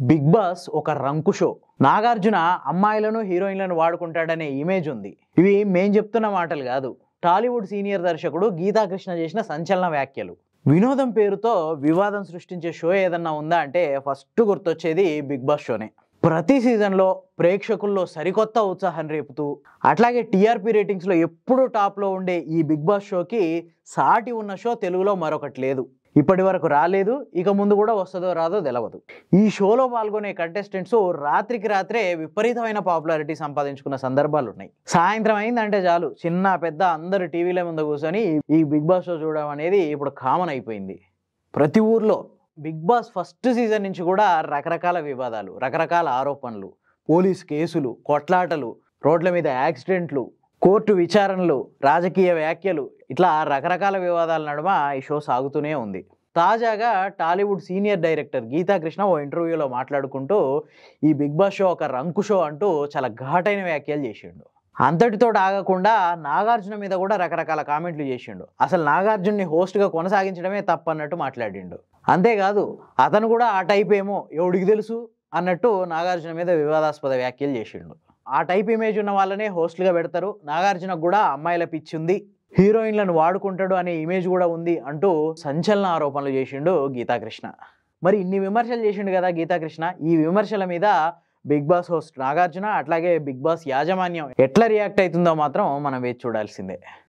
Big boss ఒక రంకు show. Nagarjuna అమ్మాయిలను హీరోయిన్లను వాడుకుంటాడనే image ఉంది. ఇవి మేం చెప్తున్న మాటలు కాదు. టాలీవుడ్ సీనియర్ దర్శకుడు గీతాకృష్ణ చేసిన సంచలన వ్యాఖ్యలు. వినోదం పేరుతో వివాదం సృష్టించే షో ఏదన్నా ఉందా అంటే ఫస్ట్ గుర్తొచ్చేది బిగ్ బాస్ షోనే. ప్రతి సీజన్లో ప్రేక్షకుల్లో సరికొత్త ఉత్సాహం రేపుతూ అట్లాగే టీఆర్పీ రేటింగ్స్లో ఎప్పుడూ టాప్లో ఉండే ఈ బిగ్ బాస్ షోకి సాటి ఉన్న షో తెలుగులో మరొకటి లేదు. ఇప్పటి వరకు రాలేదు, ఇక ముందు కూడా వస్తుందో రాదో తెలియదు. ఈ షోలో పాల్గొనే కంటెస్టెంట్స్ రాత్రికి రాత్రే విపరీతమైన పాపులారిటీ సంపాదించుకున్న సందర్భాలు ఉన్నాయి. సాయంత్రం అయిందంటే చాలు చిన్న పెద్ద అందరు టీవీల ముందు కూర్చొని ఈ బిగ్ బాస్ షో చూడడం అనేది ఇప్పుడు కామన్ అయిపోయింది. ప్రతి ఊర్లో బిగ్ బాస్ ఫస్ట్ సీజన్ నుంచి కూడా రకరకాల వివాదాలు, రకరకాల ఆరోపణలు, పోలీస్ కేసులు, కొట్లాటలు, రోడ్ల మీద యాక్సిడెంట్లు, కోర్టు విచారణలు, రాజకీయ వ్యాఖ్యలు, ఇట్లా రకరకాల వివాదాల నడుమ ఈ షో సాగుతూనే ఉంది. తాజాగా టాలీవుడ్ సీనియర్ డైరెక్టర్ గీతాకృష్ణ ఓ ఇంటర్వ్యూలో మాట్లాడుకుంటూ ఈ బిగ్ బాస్ షో ఒక రంకు షో అంటూ చాలా ఘాటైన వ్యాఖ్యలు చేసిండు. అంతటితో ఆగకుండా నాగార్జున మీద కూడా రకరకాల కామెంట్లు చేసిండు. అసలు నాగార్జున్ని హోస్ట్గా కొనసాగించడమే తప్పన్నట్టు మాట్లాడిండు. అంతేకాదు అతను కూడా ఆ టైప్ ఏమో ఎవడికి తెలుసు అన్నట్టు నాగార్జున మీద వివాదాస్పద వ్యాఖ్యలు చేసిండు. ఆ టైప్ ఇమేజ్ ఉన్న వాళ్ళనే హోస్ట్లుగా పెడతారు, నాగార్జునకు కూడా అమ్మాయిల పిచ్చి ఉంది, హీరోయిన్లను వాడుకుంటాడు అనే ఇమేజ్ కూడా ఉంది అంటూ సంచలన ఆరోపణలు చేసిండు గీతాకృష్ణ. మరి ఇన్ని విమర్శలు చేసిండు కదా గీతాకృష్ణ. ఈ విమర్శల మీద బిగ్ బాస్ హోస్ట్ నాగార్జున అట్లాగే బిగ్ బాస్ యాజమాన్యం ఎట్లా రియాక్ట్ అవుతుందో మాత్రం మనం వేచి చూడాల్సిందే.